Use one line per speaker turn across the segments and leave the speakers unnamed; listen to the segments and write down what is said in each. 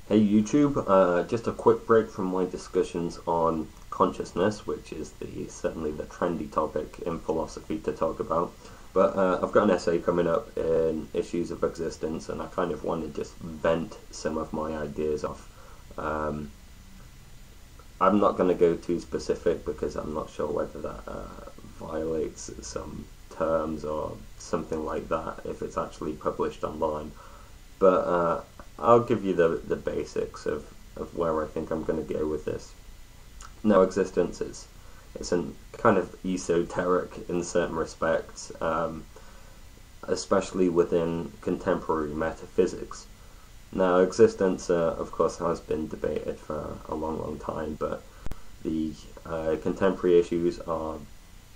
Hey YouTube, just a quick break from my discussions on consciousness, which is certainly the trendy topic in philosophy to talk about. But I've got an essay coming up in Issues of Existence, and I kind of want to just vent some of my ideas off. I'm not going to go too specific because I'm not sure whether that violates some terms or something like that if it's actually published online. But I'll give you the basics of where I think I'm going to go with this. Now, existence it's an kind of esoteric in certain respects, especially within contemporary metaphysics. Now, existence, of course, has been debated for a long time, but the contemporary issues are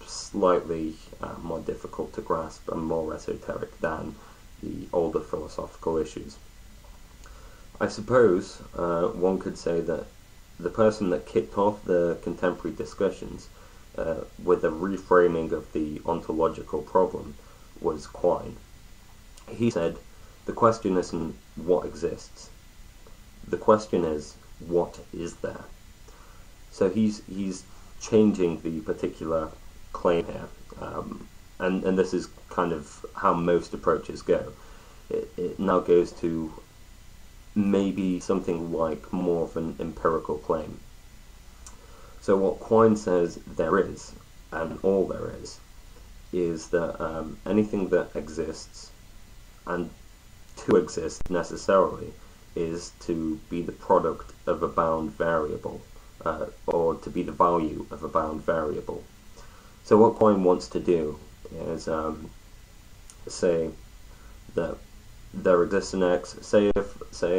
slightly more difficult to grasp and more esoteric than the older philosophical issues. I suppose one could say that the person that kicked off the contemporary discussions with a reframing of the ontological problem was Quine. He said, the question isn't what exists, the question is what is there. So he's changing the particular claim here, and this is kind of how most approaches go. It now goes to maybe something like more of an empirical claim. So what Quine says there is, and all there is that anything that exists, and to exist necessarily, is to be the product of a bound variable, or to be the value of a bound variable. So what Quine wants to do is say that there exists an X. Say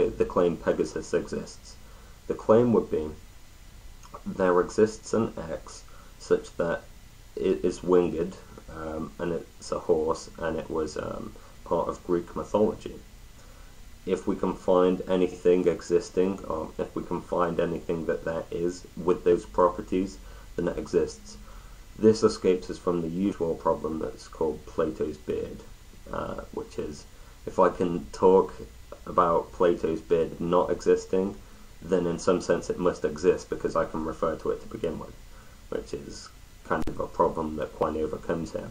the claim Pegasus exists. The claim would be there exists an X such that it is winged, and it's a horse, and it was part of Greek mythology. If we can find anything existing, or if we can find anything that there is with those properties, then it exists. This escapes us from the usual problem that's called Plato's beard, which is, if I can talk about Plato's beard not existing, then in some sense it must exist because I can refer to it to begin with, which is kind of a problem that Quine overcomes here.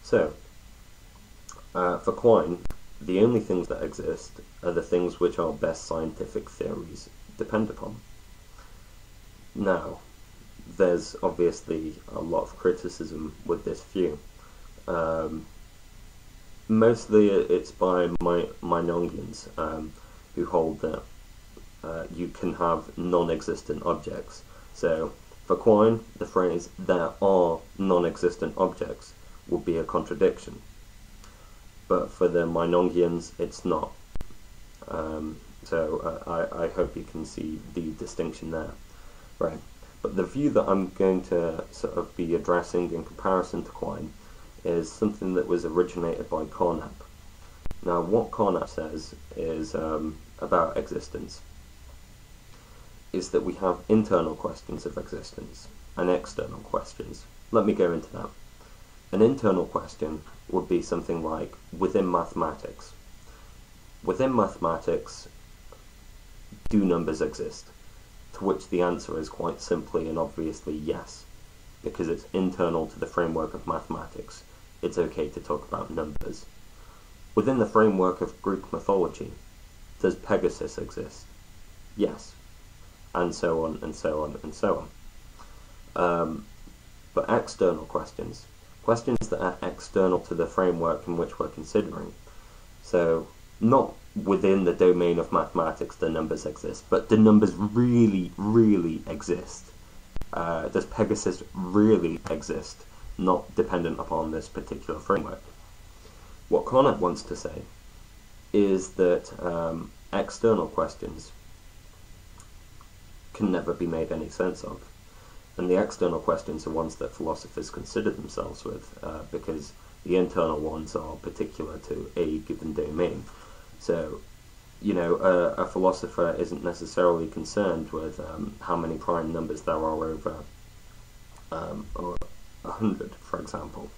So, for Quine, the only things that exist are the things which our best scientific theories depend upon. Now, there's obviously a lot of criticism with this view. Mostly it's by Meinongians, who hold that you can have non-existent objects. So for Quine, the phrase "there are non-existent objects" would be a contradiction. But for the Meinongians, it's not. I hope you can see the distinction there. Right. But the view that I'm going to sort of be addressing in comparison to Quine is something that was originated by Carnap. Now, what Carnap says is about existence is that we have internal questions of existence and external questions. Let me go into that. An internal question would be something like, within mathematics. Within mathematics, do numbers exist? To which the answer is quite simply and obviously yes, because it's internal to the framework of mathematics. It's okay to talk about numbers. Within the framework of Greek mythology, does Pegasus exist? Yes. And so on, and so on, and so on. But external questions that are external to the framework in which we're considering. So, not within the domain of mathematics do numbers exist, but do numbers really, really exist? Does Pegasus really exist, not dependent upon this particular framework? What Carnap wants to say is that external questions can never be made any sense of. And the external questions are ones that philosophers consider themselves with, because the internal ones are particular to a given domain. So, you know, a philosopher isn't necessarily concerned with how many prime numbers there are over 100, for example.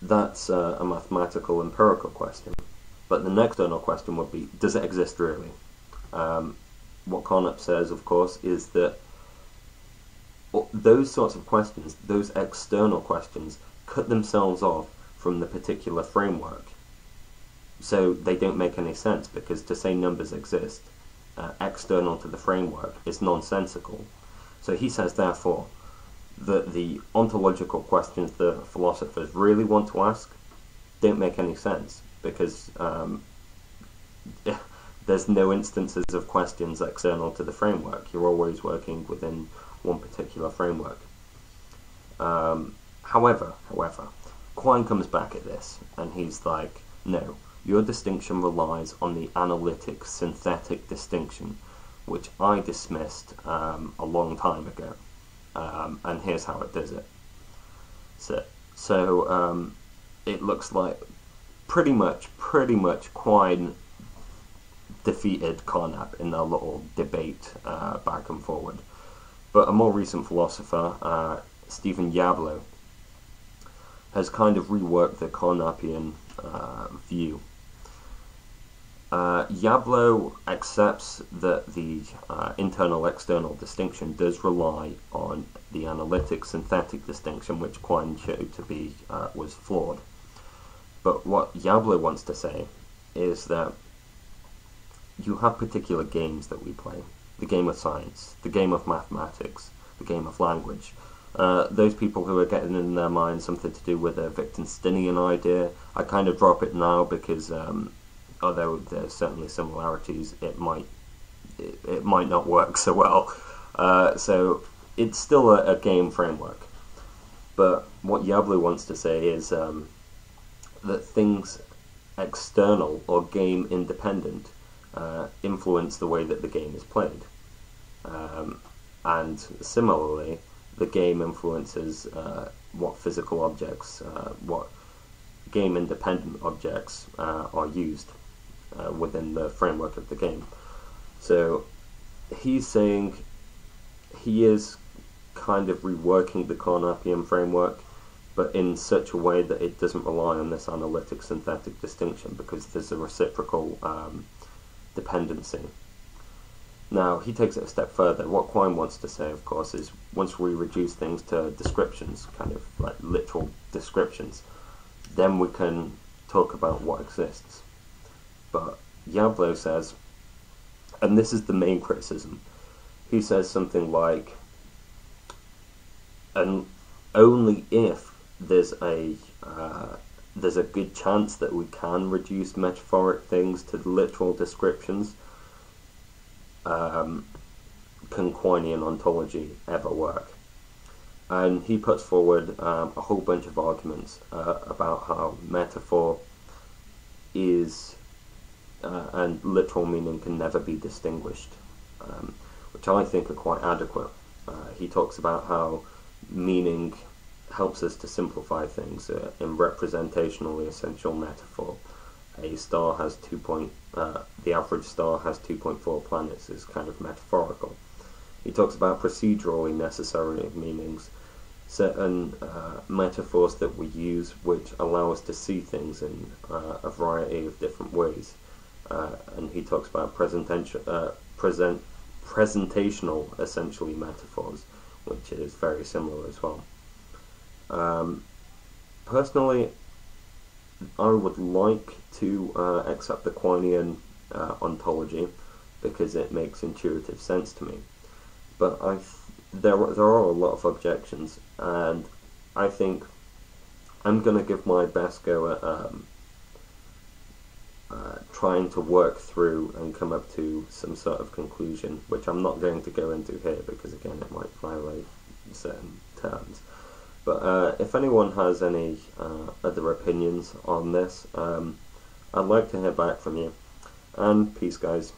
That's a mathematical empirical question. But the next external question would be, does it exist really? What Carnap says, of course, is that those sorts of questions, those external questions, cut themselves off from the particular framework. So they don't make any sense, because to say numbers exist external to the framework is nonsensical. So he says, therefore, that the ontological questions the philosophers really want to ask don't make any sense, because there's no instances of questions external to the framework. You're always working within one particular framework. However, Quine comes back at this, and he's like, no, your distinction relies on the analytic synthetic distinction, which I dismissed a long time ago, and here's how it does it. So it looks like pretty much Quine defeated Carnap in their little debate back and forward. But a more recent philosopher, Stephen Yablo, has kind of reworked the Carnapian view. Yablo accepts that the internal-external distinction does rely on the analytic-synthetic distinction, which Quine showed to be was flawed. But what Yablo wants to say is that you have particular games that we play. The game of science, the game of mathematics, the game of language. Those people who are getting in their mind something to do with a Wittgensteinian idea, I kind of drop it now because although there's certainly similarities, it might not work so well. So it's still a game framework. But what Yablo wants to say is that things external or game independent influence the way that the game is played. And similarly, the game influences what physical objects, what game-independent objects are used within the framework of the game. So he's saying he is kind of reworking the Carnapian framework, but in such a way that it doesn't rely on this analytic-synthetic distinction, because there's a reciprocal dependency. Now, he takes it a step further. What Quine wants to say, of course, is once we reduce things to descriptions, kind of like literal descriptions, then we can talk about what exists. But Yablo says, and this is the main criticism, he says something like, and only if there's a good chance that we can reduce metaphoric things to literal descriptions, can Quinean ontology ever work? And he puts forward a whole bunch of arguments about how metaphor is and literal meaning can never be distinguished, which I think are quite adequate. He talks about how meaning helps us to simplify things in representationally essential metaphor. A star has the average star has 2.4 planets is kind of metaphorical. He talks about procedurally necessary meanings, certain metaphors that we use which allow us to see things in a variety of different ways. And he talks about presentational essentially metaphors, which is very similar as well. Personally, I would like to accept the Quinean ontology because it makes intuitive sense to me. But there are a lot of objections, and I think I'm going to give my best go at trying to work through and come up to some sort of conclusion, which I'm not going to go into here because, again, it might violate certain terms. But if anyone has any other opinions on this, I'd like to hear back from you. And peace, guys.